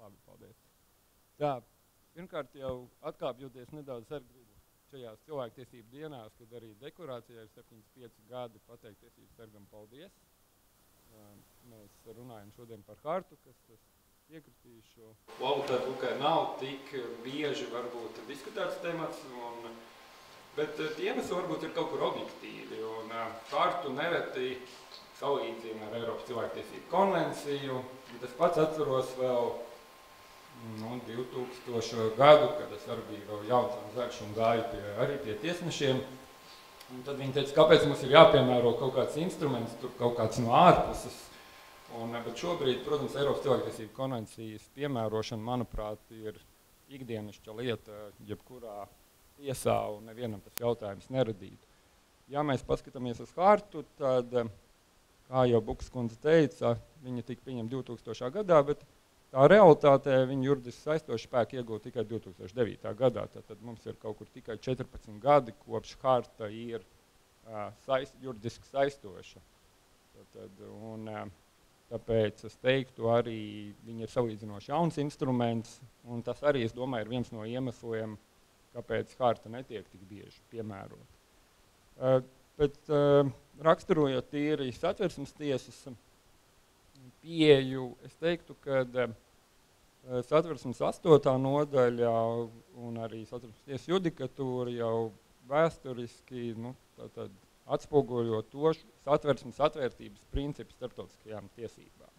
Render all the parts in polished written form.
Labi, paldies. Tā, pirmkārt jau atkāpjoties nedaudz sargribu šajās cilvēktiesību dienās, kad arī dekorācijā ir 75 gadi, pateikt tiesību sargam paldies. Mēs runājam šodien par hartu, kas piekritīšu. Kvalitāte Lukai nav tik bieži varbūt diskutēts temats, bet iemesli varbūt ir kaut kur objektīvi. Hartu nereti salīdzina ar Eiropas cilvēktiesību konvenciju. Es pats atceros vēl 2000. gadu, kad es arī biju vēl jauns un zarš un gāju arī pie tiesnešiem. Un tad viņi teica, kāpēc mums ir jāpiemēro kaut kāds instruments, tur kaut kāds no ārpuses. Bet šobrīd, protams, Eiropas cilvēktiesību konvencijas piemērošana, manuprāt, ir ikdienišķa lieta, jebkurā tiesā, un nevienam tas jautājums neradītu. Ja mēs paskatāmies uz hartu, tad, kā jau Bukas kundze teica, viņa tika pieņemta 2000. gadā, bet tā realitātē viņa juridiski saistošu spēku iegūta tikai 2009. gadā. Tad mums ir kaut kur tikai 14 gadi, kopš harta ir juridiski saistoša. Tāpēc es teiktu, arī viņa ir salīdzinoši jauns instruments, un tas arī, es domāju, ir viens no iemesliem, kāpēc harta netiek tik bieži piemērota. Bet raksturojot tīri Satversmes tiesas pieeju, es teiktu, ka Satversmes 8. nodaļa un arī Satversmes tiesas judikatūra jau vēsturiski atspoguļo to satversmes atvērtības principu starptautiskajām tiesībām.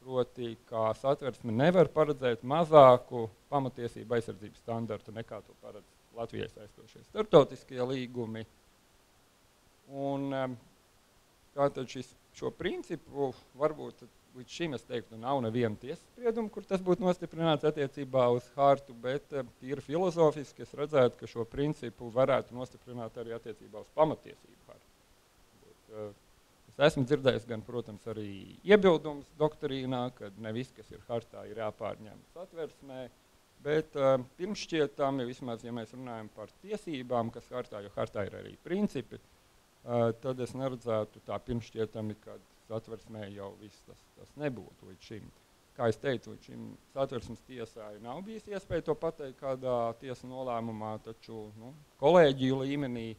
Proti, kā satversme nevar paredzēt mazāku pamatiesību aizsardzības standartu nekā to paredz Latvijai saistošie starptautiskie līgumi. Un tātad šo principu varbūt līdz šim es teiktu, nav neviena tiesas sprieduma, kur tas būtu nostiprināts attiecībā uz hartu, bet tīri filozofiski es redzētu, ka šo principu varētu nostiprināt arī attiecībā uz pamatiesību hartu. Es esmu dzirdējis gan, protams, arī iebildums doktrīnā, kad ne viss, kas ir hartā, ir jāpārņem satversmē, bet pirmšķietami, vismaz, ja mēs runājam par tiesībām, kas hartā, jo hartā ir arī principi, tad es neredzētu tā pirmšķietami, kad satversmē jau viss tas nebūtu līdz šim. Kā es teicu, līdz šim satversmes tiesai nav bijis iespēja to pateikt kādā tiesa nolēmumā, taču kolēģiju līmenī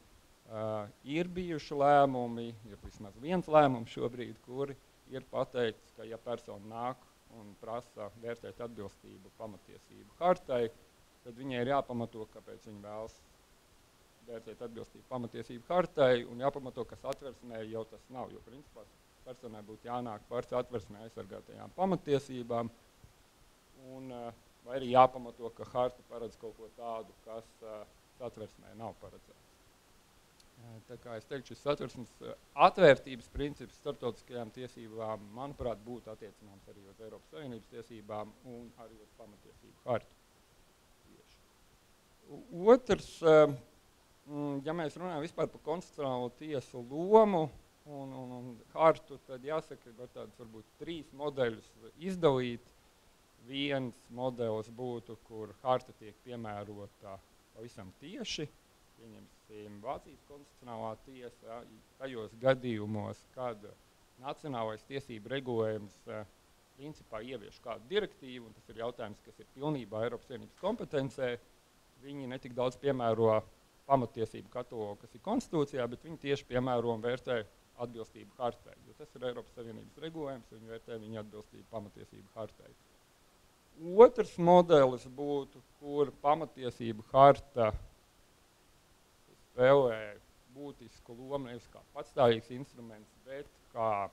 ir bijuši lēmumi, ir vismaz viens lēmums šobrīd, kuri ir pateikts, ka ja persona nāk un prasa vērtēt atbilstību pamatiesību hartai, tad viņai ir jāpamato, kāpēc viņa vēlas vērtēt atbilstību pamatiesību hartai un jāpamato, ka satversmē jau tas nav, jo principā personai būtu jānāk par satversmē aizsargātajām pamatiesībām, vai arī jāpamato, ka harta paredz kaut ko tādu, kas satversmē nav paredzēts. Tā kā es teiktu, šis satversmes atvērtības princips starptautiskajām tiesībām, manuprāt, būtu attiecināms arī uz Eiropas Savienības tiesībām un arī uz pamatiesību hartu. Otrs, ja mēs runājam vispār par konstitucionālo tiesu lomu, un hartu, tad jāsaka, var tādus varbūt 3 modeļus izdalīt. Viens modelis būtu, kur harta tiek piemērota pavisam tieši, pieņemsim Vācijas konstitucionālā tiesa, tajos gadījumos, kad nacionālais tiesību regulējums principā ievieš kādu direktīvu, un tas ir jautājums, kas ir pilnībā Eiropas Savienības kompetencē, viņi netik daudz piemēro pamatiesību katalogu, kas ir konstitūcijā, bet viņi tieši piemēro un vērtē atbilstību hartai, jo tas ir Eiropas Savienības regulējums, viņi vērtē viņa atbilstību pamatiesību hartai. Otrs modelis būtu, kur pamatiesību harta spēlē būtisku lomu nevis kā patstāvīgs instruments, bet kā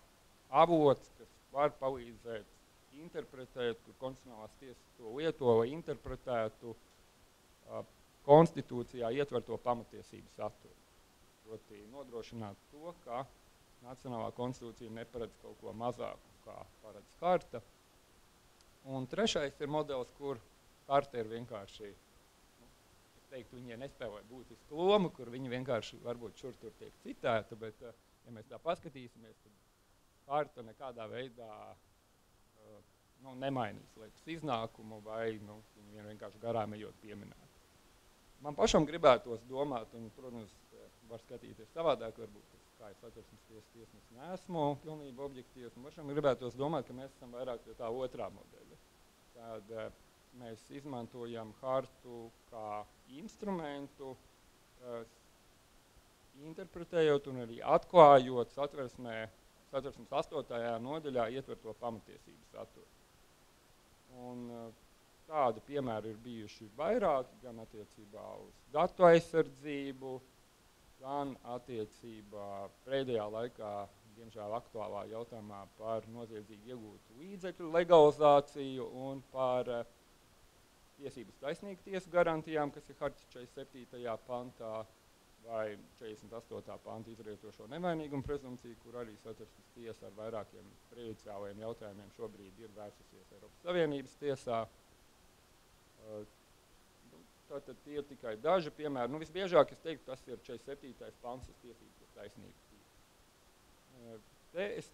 avots, kas var palīdzēt interpretēt, kur konstitucionālās tiesas to lieto, lai interpretētu konstitūcijā ietverto pamatiesību saturu. Proti nodrošināt to, ka Nacionālā konstitūcija neparedz kaut ko mazāku, kā paredz harta. Un trešais ir modelis, kur harta ir vienkārši, es teiktu, viņai nespēlē būtisku lomu, kur viņi vienkārši varbūt šur tur tiek citēta, bet, ja mēs tā paskatīsimies, tad harta nekādā veidā nemainīs liekas iznākumu vai viņu vienkārši garām ejot pieminēt. Man pašam gribētos domāt, un, protams, var skatīties savādāk, varbūt, kā es Satversmes tiesnesis neesmu pilnībā objektīvs, un pašam gribētos domāt, ka mēs esam vairāk pie tā otrā modeļa. tad mēs izmantojam hartu kā instrumentu, interpretējot un arī atklājot satversmes 8. nodaļā ietverto pamatiesību saturu. Un tādi piemēri ir bijuši vairāki, gan attiecībā uz datu aizsardzību, gan attiecībā pēdējā laikā, diemžēl aktuālā jautājumā par noziedzīgi iegūtu līdzekļu legalizāciju un par tiesības taisnīgu tiesu garantijām, kas ir hartas 47. pantā, vai 48. panta izrietošo nevainīgumu prezumpciju, kur arī satversmes tiesa ar vairākiem prejudiciāliem jautājumiem šobrīd ir vērsusies Eiropas Savienības tiesā. Tātad tie ir tikai daži piemēri. Visbiežāk es teiktu, tas ir 47. pants uz tiesības uz taisnīgu tiesu. Te es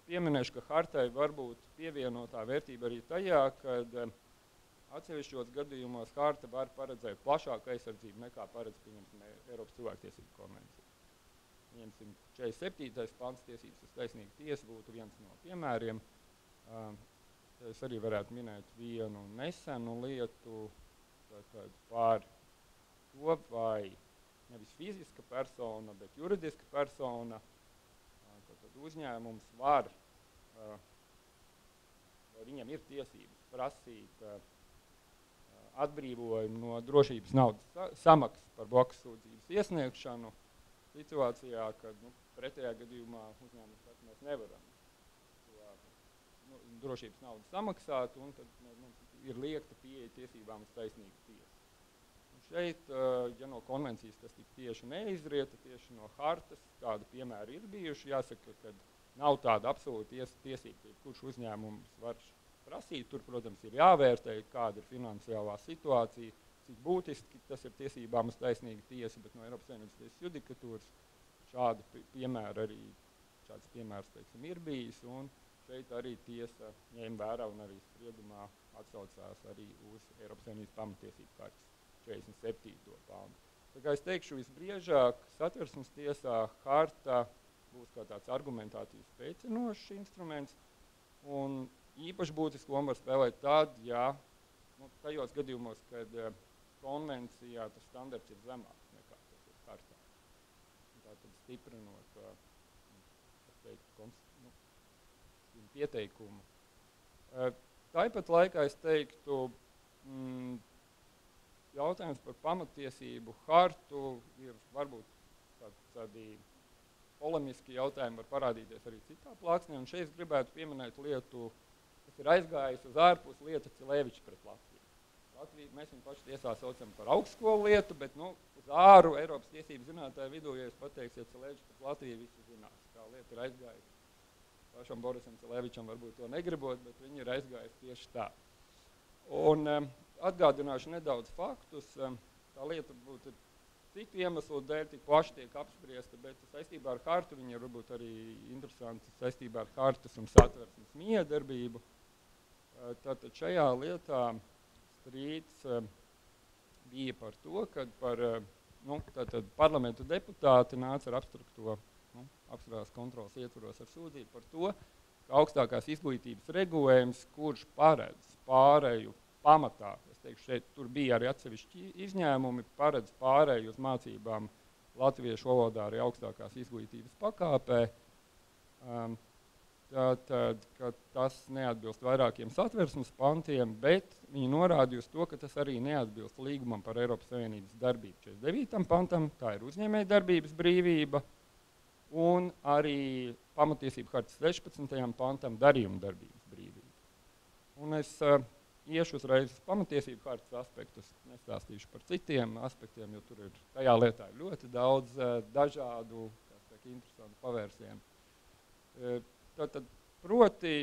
pieminēšu, ka hartai var būt pievienotā vērtība arī tajā, kad atsevišķos gadījumos harta var paredzēt plašāku aizsardzību nekā paredz, pieņemsim, Eiropas cilvēktiesību konvencija. Pieņemsim, 47. pants tiesības uz taisnīgu tiesu būtu viens no piemēriem. Es arī varētu minēt vienu nesenu lietu par to, vai nevis fiziska persona, bet juridiska persona, tad uzņēmums var, vai viņam ir tiesības prasīt atbrīvojumu no drošības naudas samaksas par blakus sūdzības iesniegšanu situācijā, kad pretējā gadījumā uzņēmums saka, mēs nevaram drošības naudu samaksāt, un tad mums ir liekta pieeja tiesībām uz taisnīgu tiesu. Un šeit, ja no konvencijas tas tik tieši neizrieta, tieši no hartas, tādi piemēri ir bijuši, jāsaka, ka nav tāda absolūta tiesība, kurš uzņēmums var prasīt. Tur, protams, ir jāvērtē, kāda ir finansiālā situācija, cik būtiski tas ir tiesībām uz taisnīgu tiesu, bet no Eiropas Savienības tiesas judikatūras šādi piemēri arī, šāds piemērs, teiksim, ir bijis, un šeit arī tiesa ņēma vērā un arī spriedumā atsaucās arī uz Eiropas Savienības pamatiesību hartas 47. pantu. Tā kā es teikšu, visbiežāk satversmes tiesā harta būs kā tāds argumentācijas spēcinošs instruments, un īpaši būtisku lomu var spēlēt tad, ja tajos gadījumos, kad konvencijā tas standarts ir zemāks nekā tas ir hartā. Tātad stiprinot pieteikumu. Tāpat laikā es teiktu, jautājums par pamatiesību hartu ir varbūt tādi polemiski jautājumi var parādīties arī citā plāksnē, un šeit es gribētu pieminēt lietu, kas ir aizgājusi uz ārpus lieta Cileviča pret Latviju. Mēs viņu paši tiesā saucam par augstskolu lietu, bet uz āru Eiropas tiesību zinātāju vidū, ja es pateiksiet Cileviča pret Latviju, visi zinās, kā lieta ir aizgājusi. Pašam Borisam Cilevičam varbūt to negribot, bet viņi ir aizgājusi tieši tā. Un atgādināšu nedaudz faktus. Tā lieta būtu citu iemeslu dēļ tik plaši tiek apspriesta, bet saistībā ar hartu viņi ir varbūt arī interesanti saistībā ar hartas un satversmes miedarbību. Tātad šajā lietā strīds bija par to, kad tātad parlamentu deputāti nāca ar abstrakto apstrādes kontrolas ietvaros ar sūdzību par to, ka augstākās izglītības regulējums, kurš paredz pārēju pamatā, es teikšu, šeit tur bija arī atsevišķi izņēmumi, paredz pārēju uz mācībām latviešu valodā arī augstākās izglītības pakāpē, tātad, ka tas neatbilst vairākiem satversmes pantiem, bet viņi norādīja uz to, ka tas arī neatbilst līgumam par Eiropas Savienības darbību 49. pantam, tā ir uzņēmēja darbības brīvība, un arī pamatiesību hartas 16. pantam darījuma darbības brīvība. Un es iešu uzreiz uz pamatiesību hartas aspektus, nestāstīšu par citiem aspektiem, jo tur ir tajā lietā ļoti daudz dažādu, interesantu pavērsienu. Tātad, proti,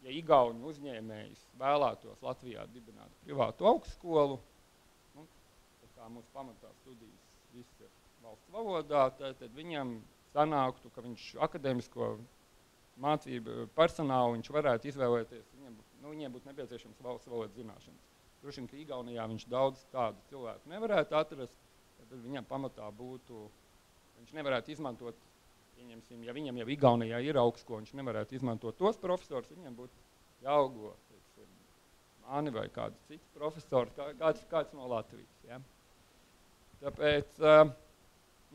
ja igauņu uzņēmējs vēlētos Latvijā dibināt privātu augstskolu, kā mūsu pamatā studijas viss ir valsts valodā, tad viņam sanāktu, ka viņš akadēmisko mācību personālu viņš varētu izvēlēties, viņiem būtu nepieciešams valsts valodas zināšanas. Droši vien, ka Igaunijā viņš daudz tādu cilvēku nevarētu atrast, tad viņam pamatā būtu, viņš nevarētu izmantot, pieņemsim, ja viņam jau Igaunijā ir augstskola, viņš nevarētu izmantot tos profesors, viņam būtu jāalgo, Jāni vai kāds cits profesors, kāds no Latvijas. Ja? Tāpēc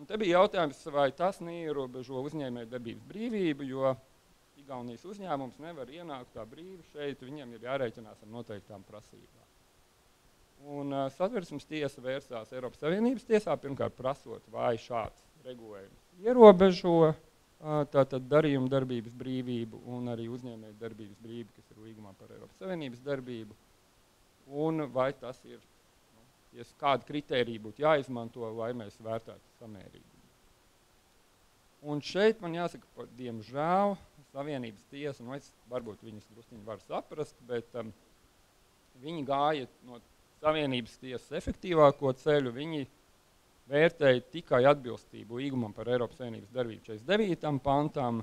te bija jautājums, vai tas neierobežo uzņēmēju darbības brīvību, jo Igaunijas uzņēmums nevar ienākt tā brīvi šeit, viņiem ir jārēķinās ar noteiktām prasībām. Un Satversmes tiesa vērsās Eiropas Savienības tiesā, pirmkārt prasot, vai šāds regulējums ierobežo tātad darījuma darbības brīvību un arī uzņēmēju darbības brīvību, kas ir līgumā par Eiropas Savienības darbību, un vai tas ir, kāda kritērija būtu jāizmanto, lai mēs vērtētu samērību. Un šeit man jāsaka, diemžēl, Savienības tiesa, es varbūt viņus drusciņi var saprast, bet viņi gāja no Savienības tiesas efektīvāko ceļu, viņi vērtēja tikai atbilstību līgumam par Eiropas Savienības darbību 49. pantam,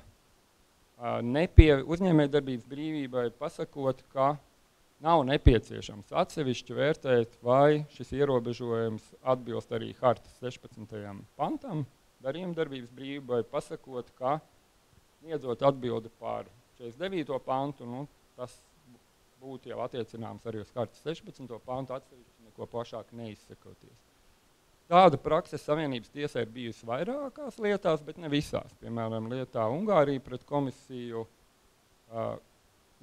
uzņēmējdarbības brīvībai pasakot, ka nav nepieciešams atsevišķi vērtēt, vai šis ierobežojums atbilst arī hartas 16. pantam, darījuma darbības brīvībai pasakot, ka sniedzot atbildi par 49. pantu, tas būtu jau attiecināms arī uz hartas 16. pantu, atsevišķi neko plašāk neizsakoties. Tāda prakse Savienības tiesā ir bijusi vairākās lietās, bet ne visās. Piemēram, lietā Ungārija pret komisiju,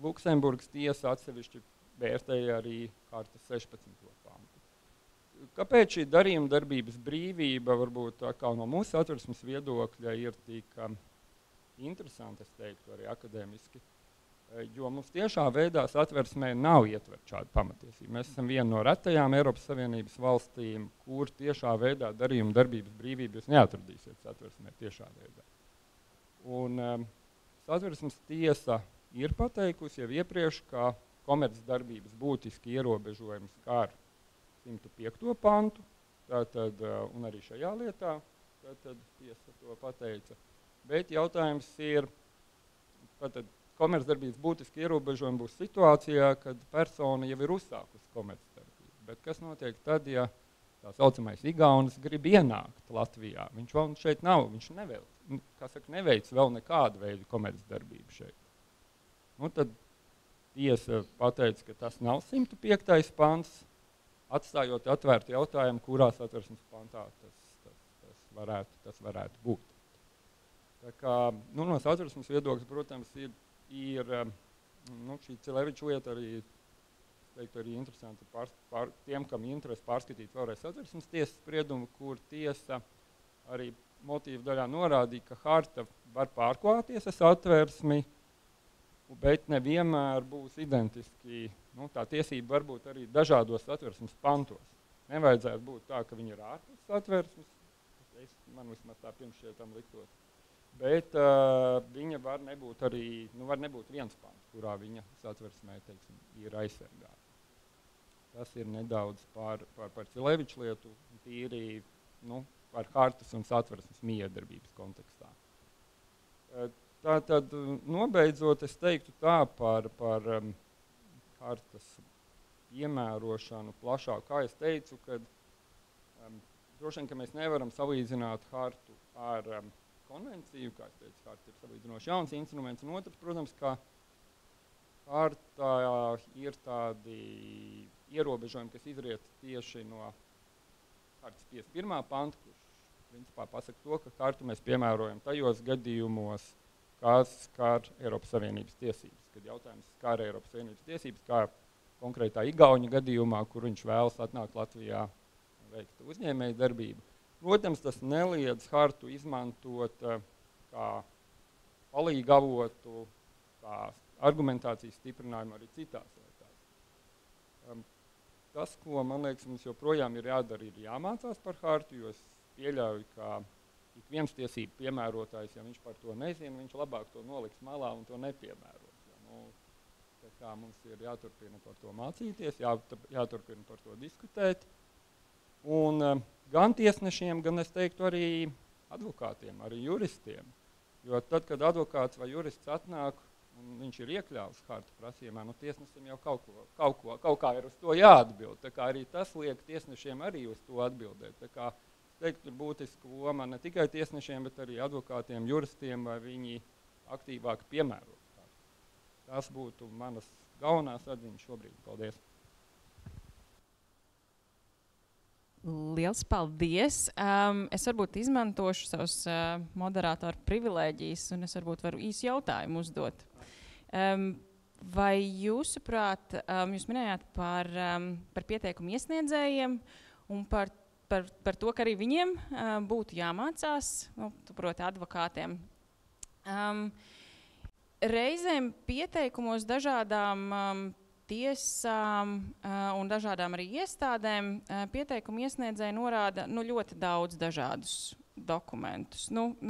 Luksemburgas tiesa atsevišķi vērtēja arī hartas 16. pantu. Kāpēc šī darījuma darbības brīvība, varbūt kā no mūsu Satversmes viedokļa, ir tik interesanti, es teiktu, arī akadēmiski, jo mums tiešā veidā Satversmē nav ietvert šādu pamatiesību. Mēs esam viena no retajām Eiropas Savienības valstīm, kur tiešā veidā darījuma darbības brīvību jūs neatradīsiet Satversmē tiešā veidā. Un Satversmes tiesa ir pateikusi jau iepriekš, ka komercdarbības būtiski ierobežojums skar 105. pantu, tātad, un arī šajā lietā tātad tiesa to pateica. Bet jautājums ir, tātad, komercdarbības būtiski ierobežojumi būs situācijā, kad persona jau ir uzsākusi komercdarbību. Bet kas notiek tad, ja tā saucamais igaunis grib ienākt Latvijā? Viņš vēl šeit nav, viņš neveic vēl nekādu veidu komercdarbību šeit. Tad tiesa pateica, ka tas nav 105. pants, atstājot atvērtu jautājumu, kurā Satversmes pantā tas varētu būt. Tā kā, no Satversmes viedokļa, protams, ir šī Cileviča lieta arī, teiktu, arī interesanti tiem, kam interesi pārskatīt vēlreiz Satversmes tiesas spriedumu, kur tiesa arī motīvu daļā norādīja, ka harta var pārklāties ar Satversmi, bet nevienmēr būs identiski, tā tiesība var būt arī dažādos Satversmes pantos. Nevajadzētu būt tā, ka viņi ir ārpus Satversmes, man vismaz tā pirms šietam liktos. Bet viņa var nebūt arī, var nebūt viens pants, kurā viņa Satversmē, teiksim, ir aizsargāta. Tas ir nedaudz par Cileviča lietu, tīri, par hartas un Satversmes miedarbības kontekstā. Tātad, nobeidzot, es teiktu tā par hartas piemērošanu plašāk. Kā es teicu, kad droši vien, ka mēs nevaram salīdzināt hartu ar konvenciju, kā es teicu, harta ir salīdzinoši jauns instruments, un otrs, protams, ka hartā ir tādi ierobežojumi, kas izriet tieši no hartas 51. panta, kurš principā pasaka to, ka hartu mēs piemērojam tajos gadījumos, kas skar Eiropas Savienības tiesības. Kad jautājums skar Eiropas Savienības tiesības, kā konkrētā igauņa gadījumā, kur viņš vēlas atnākt Latvijā un veikt uzņēmēju darbību. Protams, tas neliedz hartu izmantot kā palīgu avotu, kā argumentācijas stiprinājumu arī citās lietās. Tas, ko, man liekas, mums joprojām ir jādara, ir jāmācās par hartu, jo es pieļauju, ka ik viens tiesību piemērotājs, ja viņš par to nezina, viņš labāk to noliks malā un to nepiemēros. Tā kā mums ir jāturpina par to mācīties, jāturpina par to diskutēt. Un gan tiesnešiem, gan es teiktu arī advokātiem, arī juristiem. Jo tad, kad advokāts vai jurists atnāk un viņš ir iekļāvis hartu prasījumā, tiesnesim jau kaut kā ir uz to jāatbild. Tā kā arī tas liek tiesnešiem arī uz to atbildēt. Tā kā es teiktu, ir būtiska loma ne tikai tiesnešiem, bet arī advokātiem, juristiem, vai viņi aktīvāk piemērot hartu. Tas būtu manas galvenās atziņas šobrīd. Paldies! Liels paldies! Es varbūt izmantošu savus moderātoru privilēģijas, un es varbūt varu īsu jautājumu uzdot. Vai jūsuprāt, jūs minējāt par pieteikumu iesniedzējiem un par to, ka arī viņiem būtu jāmācās, proti advokātiem. Reizēm pieteikumos dažādām tiesām un dažādām arī iestādēm pieteikumu iesniedzēji norāda ļoti daudz dažādus dokumentus.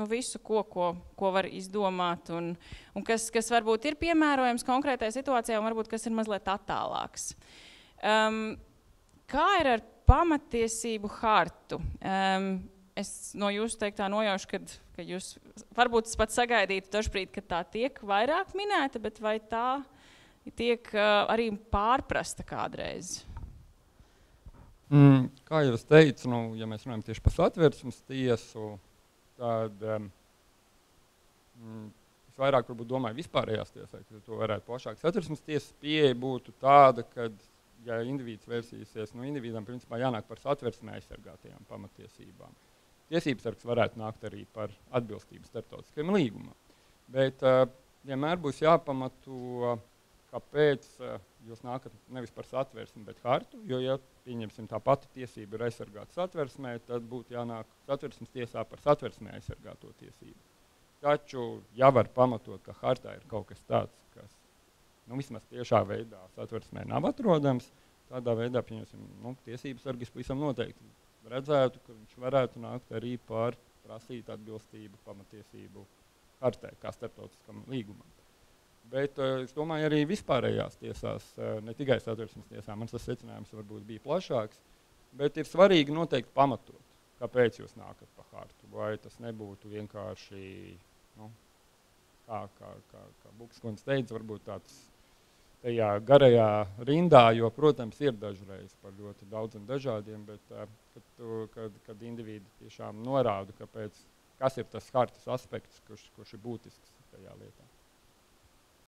Visu, ko var izdomāt un kas varbūt ir piemērojams konkrētai situācijai un varbūt kas ir mazliet attālāks. Kā ir ar pamatiesību hartu? Es no jūsu teiktā nojaušu, ka jūs varbūt pat sagaidītu dažbrīd, ka tā tiek vairāk minēta, bet vai tā tiek arī pārprasta kādreiz? Kā jau es teicu, ja mēs runājam tieši par Satversmes tiesu, tad es vairāk varbūt domāju vispārējās tiesā, ka to varētu plašāk. Satversmes tiesas pieeja būtu tāda, ka, ja individs vērsīsies, individam principā jānāk par satversmē aizsargātajām pamatiesībām. Tiesības sargs varētu nākt arī par atbilstību starptautiskajam līgumam. Bet vienmēr būs jāpamato, kāpēc jūs nākat nevis par satversmi, bet hartu, jo, ja pieņemsim tā pati tiesība ir aizsargāta satversmē, tad būtu jānāk satversmes tiesā par satversmē aizsargāto tiesību. Taču, ja var pamatot, ka hartā ir kaut kas tāds, kas vismaz tiešā veidā satversmē nav atrodams, tādā veidā, pieņemsim, tiesības sargis pavisam noteikti redzētu, ka viņš varētu nākt arī par prasīt atbilstību pamatiesību hartai, kā starptautiskam līgumam. Bet es domāju, arī vispārējās tiesās, ne tikai satversmes tiesā, mans tas secinājums varbūt bija plašāks, bet ir svarīgi noteikti pamatot, kāpēc jūs nākat pa hartu, vai tas nebūtu vienkārši, kā Bukskundze teica, varbūt tāds tajā garajā rindā, jo, protams, ir dažreiz par ļoti daudz un dažādiem, bet kad individi tiešām norāda, kas ir tas hartas aspekts, kurš ir būtisks tajā lietā.